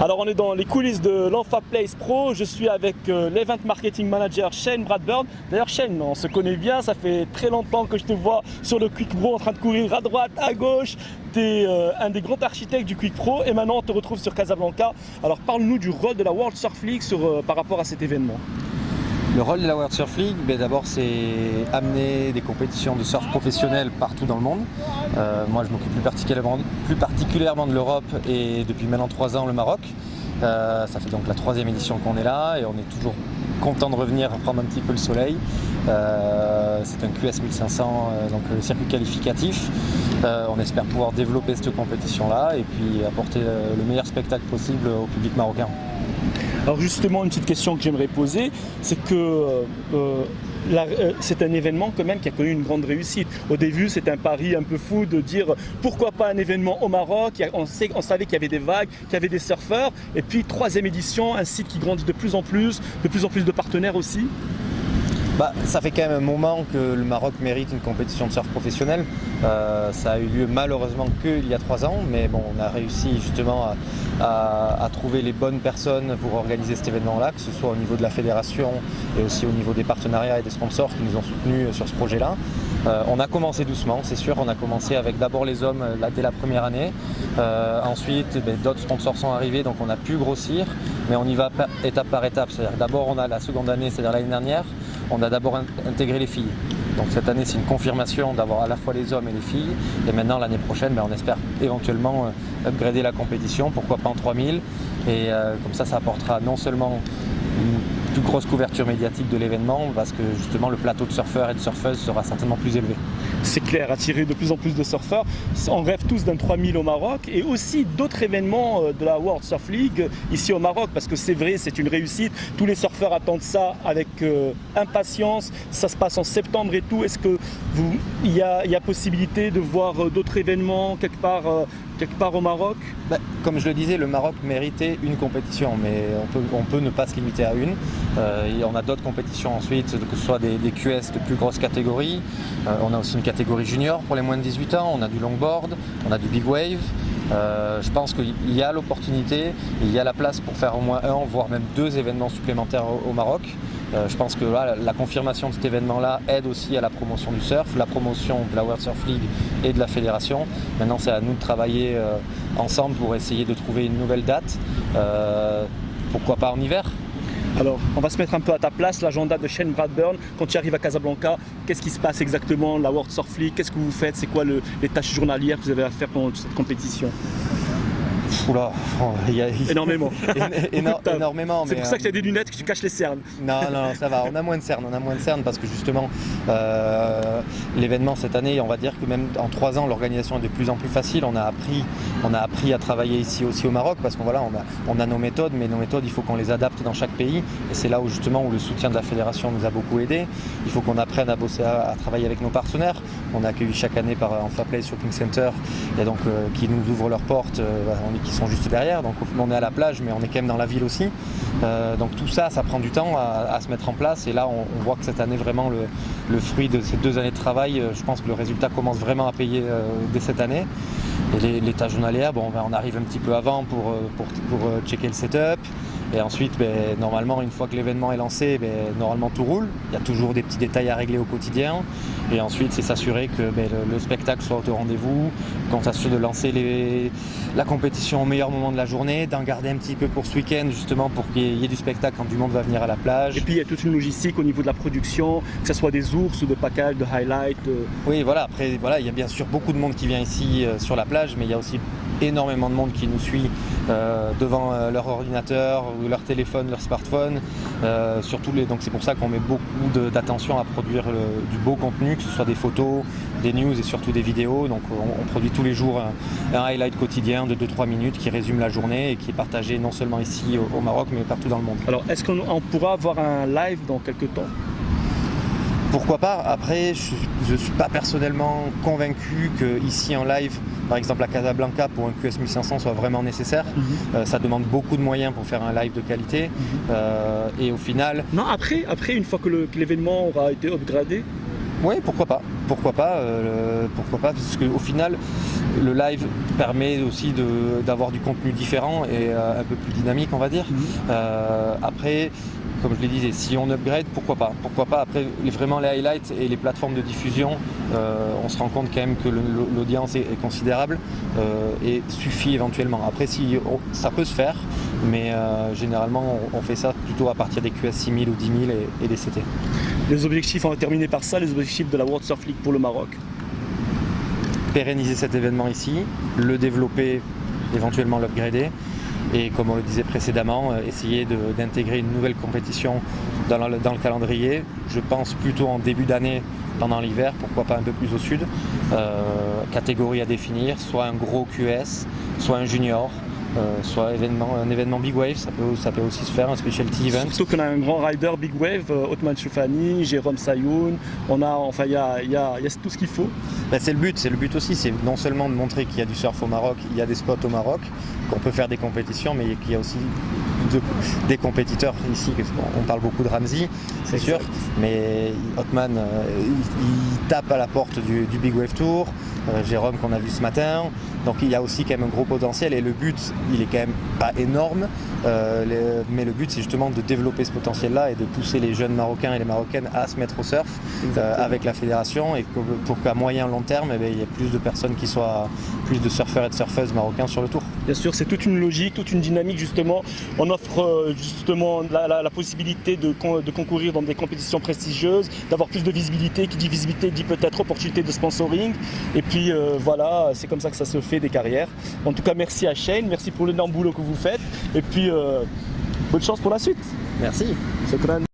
Alors on est dans les coulisses de l'Enfa Place Pro, je suis avec l'Event Marketing Manager Shane Bradburn. D'ailleurs Shane, on se connaît bien, ça fait très longtemps que je te vois sur le Quick Pro en train de courir à droite, à gauche. Tu es un des grands architectes du Quick Pro et maintenant on te retrouve sur Casablanca. Alors parle-nous du rôle de la World Surf League par rapport à cet événement. Le rôle de la World Surf League, d'abord c'est amener des compétitions de surf professionnelles partout dans le monde. Moi je m'occupe plus particulièrement de l'Europe et depuis maintenant 3 ans le Maroc. Ça fait donc la 3e édition qu'on est là et on est toujours content de revenir prendre un petit peu le soleil. C'est un QS 1500, donc le circuit qualificatif. On espère pouvoir développer cette compétition-là et puis apporter le meilleur spectacle possible au public marocain. Alors justement, une petite question que j'aimerais poser, c'est que c'est un événement quand même qui a connu une grande réussite. Au début, c'était un pari un peu fou de dire pourquoi pas un événement au Maroc. On savait qu'il y avait des vagues, qu'il y avait des surfeurs. Et puis 3e édition, un site qui grandit de plus en plus de partenaires aussi. Ça fait quand même un moment que le Maroc mérite une compétition de surf professionnelle. Ça a eu lieu malheureusement qu'il y a 3 ans, mais bon, on a réussi justement à trouver les bonnes personnes pour organiser cet événement-là, que ce soit au niveau de la fédération et aussi au niveau des partenariats et des sponsors qui nous ont soutenus sur ce projet-là. On a commencé doucement, c'est sûr, on a commencé avec d'abord les hommes dès la première année. Ensuite, d'autres sponsors sont arrivés, donc on a pu grossir, mais on y va étape par étape. C'est-à-dire d'abord on a la seconde année, c'est-à-dire l'année dernière, on a d'abord intégré les filles. Donc cette année c'est une confirmation d'avoir à la fois les hommes et les filles. Et maintenant l'année prochaine on espère éventuellement upgrader la compétition, pourquoi pas en 3000. Et comme ça apportera non seulement une plus grosse couverture médiatique de l'événement parce que justement le plateau de surfeurs et de surfeuses sera certainement plus élevé. C'est clair, attirer de plus en plus de surfeurs. On rêve tous d'un 3000 au Maroc et aussi d'autres événements de la World Surf League ici au Maroc parce que c'est vrai, c'est une réussite. Tous les surfeurs attendent ça avec impatience. Ça se passe en septembre et tout. Est-ce que il y a possibilité de voir d'autres événements quelque part au Maroc? Comme je le disais, le Maroc méritait une compétition, mais on peut ne pas se limiter à une. On a d'autres compétitions ensuite, que ce soit des QS de plus grosses catégories. On a aussi une catégorie junior pour les moins de 18 ans, on a du longboard, on a du big wave. Je pense qu'il y a l'opportunité, il y a la place pour faire au moins 1, voire même 2 événements supplémentaires au Maroc. Je pense que là, la confirmation de cet événement-là aide aussi à la promotion du surf, la promotion de la World Surf League et de la fédération. Maintenant, c'est à nous de travailler ensemble pour essayer de trouver une nouvelle date. Pourquoi pas en hiver? Alors, on va se mettre un peu à ta place, l'agenda de Shane Bradburn. Quand tu arrives à Casablanca, qu'est-ce qui se passe exactement, la World Surf League? Qu'est-ce que vous faites? C'est quoi les tâches journalières que vous avez à faire pendant cette compétition? Oula, énormément. Énormément. C'est pour ça que tu as des lunettes que tu caches les cernes. Non, ça va, on a moins de cernes parce que justement l'événement cette année, on va dire que même en 3 ans l'organisation est de plus en plus facile. On a appris à travailler ici aussi au Maroc parce qu'on on a nos méthodes, mais nos méthodes il faut qu'on les adapte dans chaque pays et c'est là où justement où le soutien de la fédération nous a beaucoup aidé. Il faut qu'on apprenne à bosser, à travailler avec nos partenaires. On est accueilli chaque année par Enfa Place Shopping Center et donc qui nous ouvrent leurs portes. Qui sont juste derrière, donc on est à la plage mais on est quand même dans la ville aussi, donc tout ça prend du temps à se mettre en place et là on voit que cette année vraiment le fruit de ces 2 années de travail, je pense que le résultat commence vraiment à payer dès cette année. Et les tâches journalières, on arrive un petit peu avant pour checker le setup. Et ensuite, normalement, une fois que l'événement est lancé, normalement tout roule. Il y a toujours des petits détails à régler au quotidien. Et ensuite, c'est s'assurer que le spectacle soit au rendez-vous, qu'on s'assure de lancer la compétition au meilleur moment de la journée, d'en garder un petit peu pour ce week-end, justement pour qu'il y ait du spectacle quand du monde va venir à la plage. Et puis, il y a toute une logistique au niveau de la production, que ce soit des ours ou de packages, de highlights. Oui, voilà. Après, il y a bien sûr beaucoup de monde qui vient ici sur la plage, mais il y a aussi énormément de monde qui nous suit devant leur ordinateur ou leur téléphone, leur smartphone. Donc c'est pour ça qu'on met beaucoup d'attention à produire du beau contenu, que ce soit des photos, des news et surtout des vidéos. Donc on produit tous les jours un highlight quotidien de 2-3 minutes qui résume la journée et qui est partagé non seulement ici au Maroc mais partout dans le monde. Alors est-ce qu'on pourra avoir un live dans quelques temps? Pourquoi pas? Après, je ne suis pas personnellement convaincu qu'ici en live, par exemple à Casablanca, pour un QS 1500 soit vraiment nécessaire. Ça demande beaucoup de moyens pour faire un live de qualité. Et au final... Non, après une fois que l'événement aura été upgradé? Oui, pourquoi pas? Pourquoi pas? Parce qu'au final, le live permet aussi d'avoir du contenu différent et un peu plus dynamique, on va dire. Après, comme je l'ai dit, si on upgrade, pourquoi pas. Après, vraiment les highlights et les plateformes de diffusion, on se rend compte quand même que l'audience est considérable et suffit éventuellement. Après, ça peut se faire, mais généralement on fait ça plutôt à partir des QS 6000 ou 10 000 et des CT. Les objectifs, on va terminer par ça, les objectifs de la World Surf League pour le Maroc. Pérenniser cet événement ici, le développer, éventuellement l'upgrader. Et comme on le disait précédemment, essayer d'intégrer une nouvelle compétition dans le calendrier. Je pense plutôt en début d'année, pendant l'hiver, pourquoi pas un peu plus au sud. Catégorie à définir, soit un gros QS, soit un junior, soit un événement Big Wave, ça peut aussi se faire, un specialty event. Surtout qu'on a un grand rider Big Wave, Othman Choufani, Jérôme Sayoun, il y a tout ce qu'il faut. Ben, c'est le but aussi, c'est non seulement de montrer qu'il y a du surf au Maroc, il y a des spots au Maroc, qu'on peut faire des compétitions, mais qu'il y a aussi des compétiteurs ici. On parle beaucoup de Ramzi, c'est sûr, mais Othman, il tape à la porte du Big Wave Tour, Jérôme qu'on a vu ce matin, donc il y a aussi quand même un gros potentiel et le but, il est quand même pas énorme, mais le but c'est justement de développer ce potentiel-là et de pousser les jeunes Marocains et les Marocaines à se mettre au surf avec la fédération et pour qu'à moyen long terme, il y ait plus de personnes plus de surfeurs et de surfeuses marocains sur le tour. Bien sûr, c'est toute une logique, toute une dynamique justement. On offre justement la possibilité de concourir dans des compétitions prestigieuses, d'avoir plus de visibilité. Qui dit visibilité dit peut-être opportunité de sponsoring. Et puis voilà, c'est comme ça que ça se fait des carrières. En tout cas, merci à Shane, merci pour l'énorme boulot que vous faites. Et puis bonne chance pour la suite. Merci. Shukran.